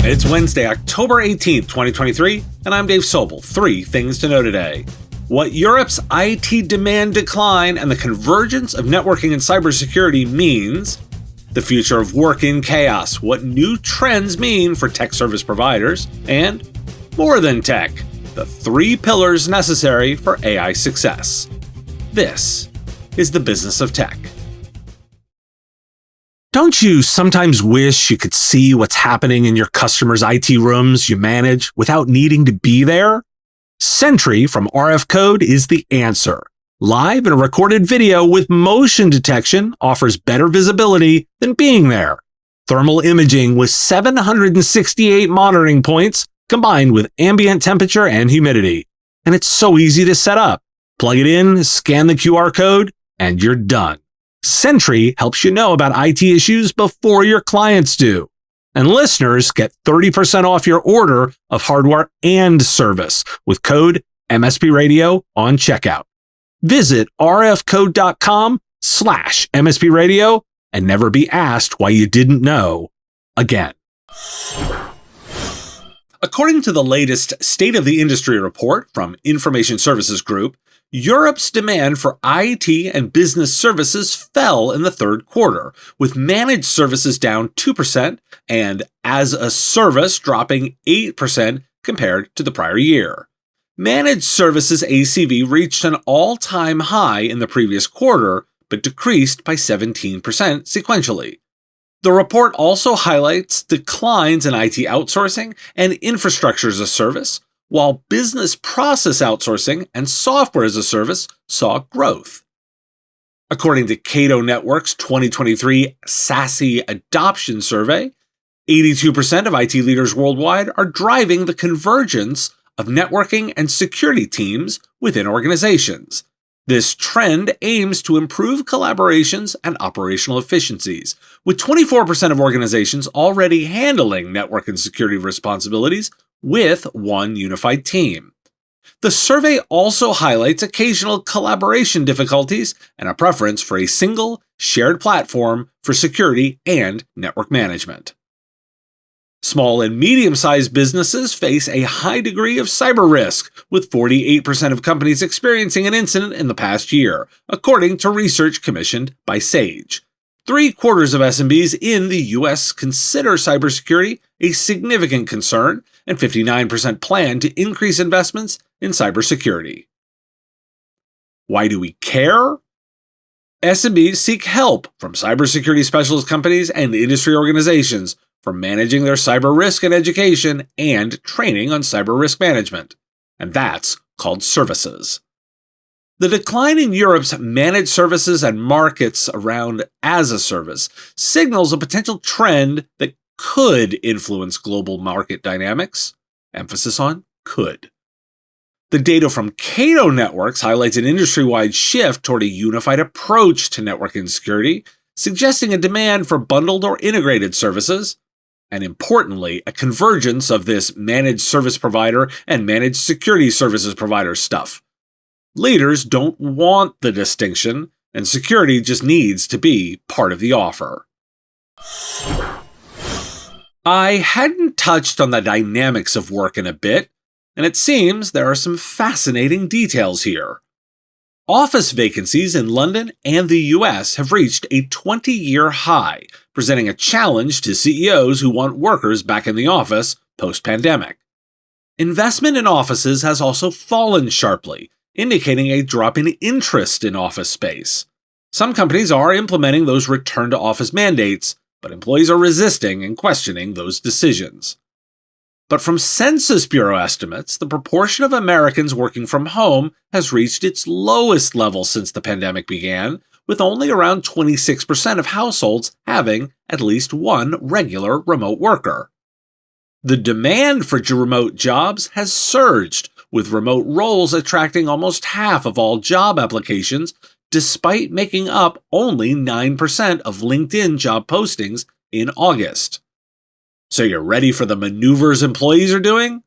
It's Wednesday, October 18th, 2023, and I'm Dave Sobel. 3 things to know today. What Europe's IT demand decline and the convergence of networking and cybersecurity means, the future of work in chaos, what new trends mean for tech service providers, and more than tech, the 3 pillars necessary for AI success. This is the business of tech. Don't you sometimes wish you could see what's happening in your customers' IT rooms you manage without needing to be there? Sentry from RF Code is the answer. Live and recorded video with motion detection offers better visibility than being there. Thermal imaging with 768 monitoring points combined with ambient temperature and humidity. And it's so easy to set up. Plug it in, scan the QR code, and you're done. Sentry helps you know about IT issues before your clients do. And listeners get 30% off your order of hardware and service with code MSP Radio on checkout. Visit rfcode.com/MSP Radio and never be asked why you didn't know again. According to the latest State of the Industry report from Information Services Group, Europe's demand for IT and business services fell in the third quarter, with managed services down 2% and as a service dropping 8% compared to the prior year. Managed services ACV reached an all-time high in the previous quarter, but decreased by 17% sequentially. The report also highlights declines in IT outsourcing and infrastructure as a service, while business process outsourcing and software as a service saw growth. According to Cato Network's 2023 SASE Adoption Survey, 82% of IT leaders worldwide are driving the convergence of networking and security teams within organizations. This trend aims to improve collaborations and operational efficiencies, with 24% of organizations already handling network and security responsibilities with one unified team. The survey also highlights occasional collaboration difficulties and a preference for a single, shared platform for security and network management. Small and medium-sized businesses face a high degree of cyber risk, with 48% of companies experiencing an incident in the past year, according to research commissioned by Sage. 3/4 of SMBs in the U.S. consider cybersecurity a significant concern, and 59% plan to increase investments in cybersecurity. Why do we care? SMBs seek help from cybersecurity specialist companies and industry organizations for managing their cyber risk and education and training on cyber risk management. And that's called services. The decline in Europe's managed services and markets around as a service signals a potential trend that could influence global market dynamics. Emphasis on could. The data from Cato Networks highlights an industry-wide shift toward a unified approach to networking security, suggesting a demand for bundled or integrated services, and importantly, a convergence of this managed service provider and managed security services provider stuff. Leaders don't want the distinction, and security just needs to be part of the offer. I hadn't touched on the dynamics of work in a bit, and it seems there are some fascinating details here. Office vacancies in London and the US have reached a 20-year high, presenting a challenge to CEOs who want workers back in the office post-pandemic. Investment in offices has also fallen sharply, indicating a drop in interest in office space. Some companies are implementing those return-to-office mandates, but employees are resisting and questioning those decisions. But from Census Bureau estimates, the proportion of Americans working from home has reached its lowest level since the pandemic began, with only around 26% of households having at least one regular remote worker. The demand for remote jobs has surged, with remote roles attracting almost half of all job applications, despite making up only 9% of LinkedIn job postings in August. So you're ready for the maneuvers employees are doing?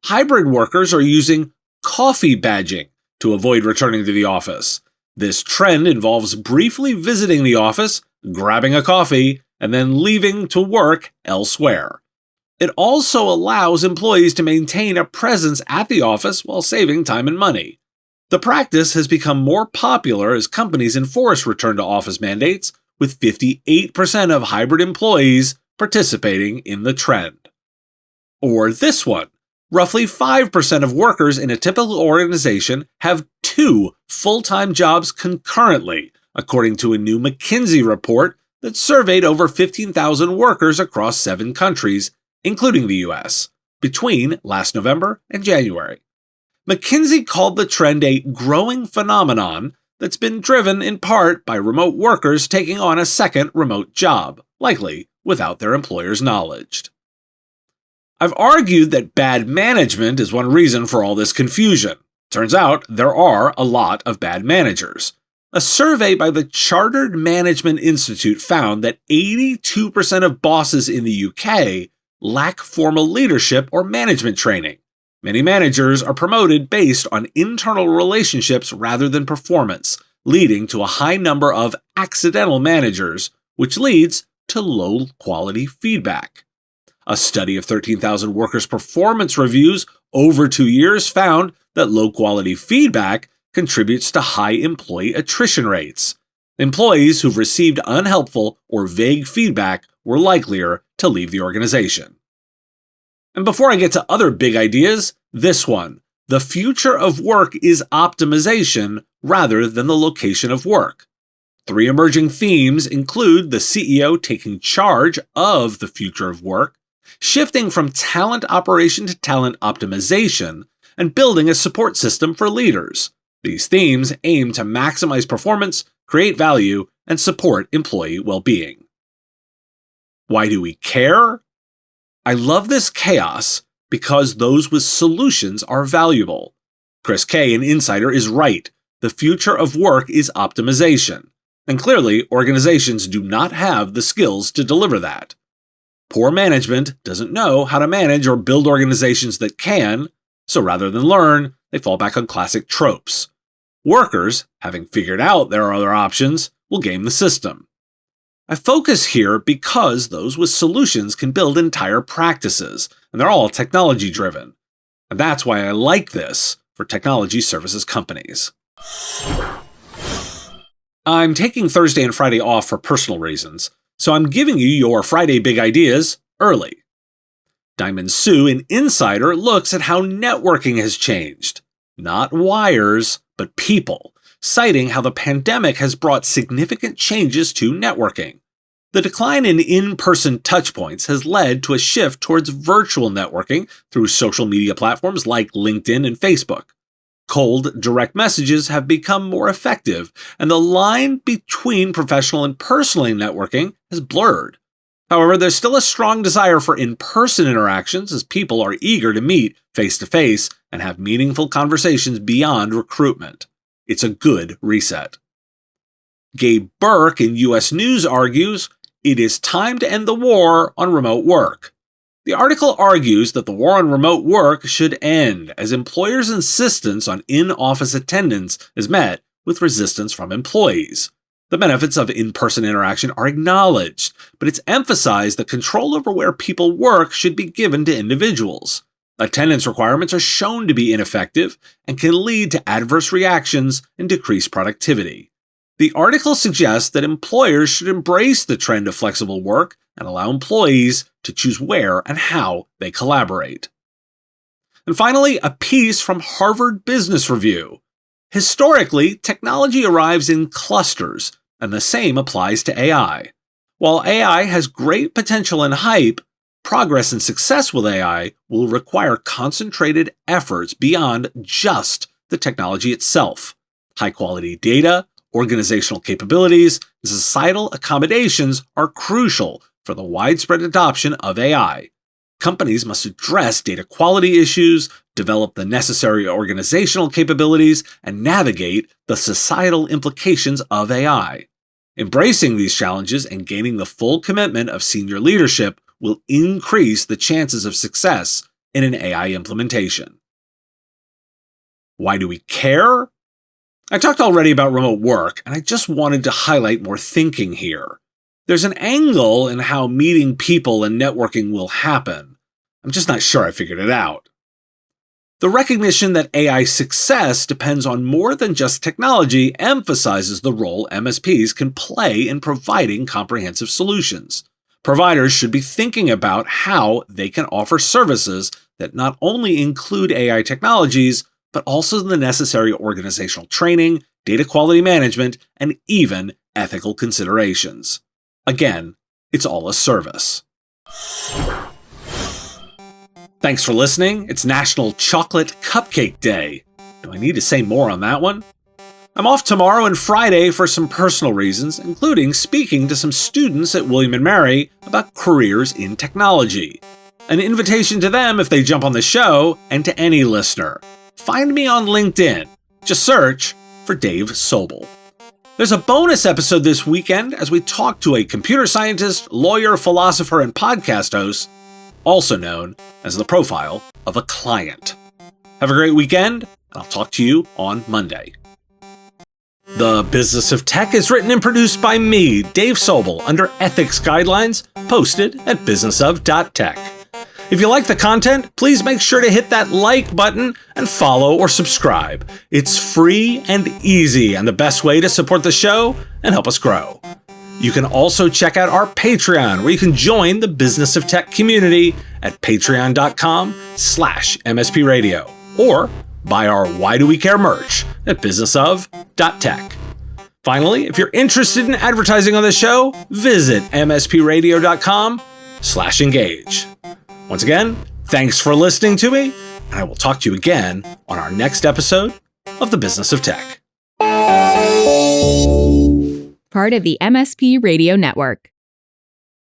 Hybrid workers are using coffee badging to avoid returning to the office. This trend involves briefly visiting the office, grabbing a coffee, and then leaving to work elsewhere. It also allows employees to maintain a presence at the office while saving time and money. The practice has become more popular as companies enforce return-to-office mandates, with 58% of hybrid employees participating in the trend. Or this one. Roughly 5% of workers in a typical organization have 2 full-time jobs concurrently, according to a new McKinsey report that surveyed over 15,000 workers across 7 countries, including the US, between last November and January. McKinsey called the trend a growing phenomenon that's been driven in part by remote workers taking on a second remote job, likely without their employer's knowledge. I've argued that bad management is one reason for all this confusion. Turns out there are a lot of bad managers. A survey by the Chartered Management Institute found that 82% of bosses in the UK lack formal leadership or management training. Many managers are promoted based on internal relationships rather than performance, leading to a high number of accidental managers, which leads to low-quality feedback. A study of 13,000 workers' performance reviews over 2 years found that low-quality feedback contributes to high employee attrition rates. Employees who've received unhelpful or vague feedback were likelier to leave the organization. And before I get to other big ideas, this one. The future of work is optimization rather than the location of work. 3 emerging themes include the CEO taking charge of the future of work, shifting from talent operation to talent optimization, and building a support system for leaders. These themes aim to maximize performance, create value, and support employee well-being. Why do we care? I love this chaos because those with solutions are valuable. Chris Kay, an insider, is right. The future of work is optimization. And clearly, organizations do not have the skills to deliver that. Poor management doesn't know how to manage or build organizations that can, so rather than learn, they fall back on classic tropes. Workers, having figured out there are other options, will game the system. I focus here because those with solutions can build entire practices, and they're all technology-driven. And that's why I like this for technology services companies. I'm taking Thursday and Friday off for personal reasons, so I'm giving you your Friday big ideas early. Diamond Sue, an insider, looks at how networking has changed. Not wires, but people, citing how the pandemic has brought significant changes to networking. The decline in in-person touchpoints has led to a shift towards virtual networking through social media platforms like LinkedIn and Facebook. Cold, direct messages have become more effective, and the line between professional and personal networking has blurred. However, there's still a strong desire for in-person interactions as people are eager to meet face-to-face and have meaningful conversations beyond recruitment. It's a good reset. Gabe Burke in US News argues, "It is time to end the war on remote work." The article argues that the war on remote work should end, as employers' insistence on in-office attendance is met with resistance from employees. The benefits of in-person interaction are acknowledged, but it's emphasized that control over where people work should be given to individuals. Attendance requirements are shown to be ineffective and can lead to adverse reactions and decreased productivity. The article suggests that employers should embrace the trend of flexible work and allow employees to choose where and how they collaborate. And finally, a piece from Harvard Business Review. Historically, technology arrives in clusters, and the same applies to AI. While AI has great potential and hype, progress and success with AI will require concentrated efforts beyond just the technology itself. High-quality data, organizational capabilities, and societal accommodations are crucial for the widespread adoption of AI. Companies must address data quality issues, develop the necessary organizational capabilities, and navigate the societal implications of AI. Embracing these challenges and gaining the full commitment of senior leadership will increase the chances of success in an AI implementation. Why do we care? I talked already about remote work, and I just wanted to highlight more thinking here. There's an angle in how meeting people and networking will happen. I'm just not sure I figured it out. The recognition that AI success depends on more than just technology emphasizes the role MSPs can play in providing comprehensive solutions. Providers should be thinking about how they can offer services that not only include AI technologies, but also the necessary organizational training, data quality management, and even ethical considerations. Again, it's all a service. Thanks for listening. It's National Chocolate Cupcake Day. Do I need to say more on that one? I'm off tomorrow and Friday for some personal reasons, including speaking to some students at William & Mary about careers in technology. An invitation to them if they jump on the show, and to any listener. Find me on LinkedIn. Just search for Dave Sobel. There's a bonus episode this weekend as we talk to a computer scientist, lawyer, philosopher, and podcast host, also known as the profile of a client. Have a great weekend, and I'll talk to you on Monday. The Business of Tech is written and produced by me, Dave Sobel, under ethics guidelines posted at businessof.tech. If you like the content, please make sure to hit that like button and follow or subscribe. It's free and easy and the best way to support the show and help us grow. You can also check out our Patreon, where you can join the Business of Tech community at patreon.com/MSP Radio, or buy our Why Do We Care merch at businessof.tech. Finally, if you're interested in advertising on the show, visit mspradio.com/engage. Once again, thanks for listening to me, and I will talk to you again on our next episode of The Business of Tech. Part of the MSP Radio Network.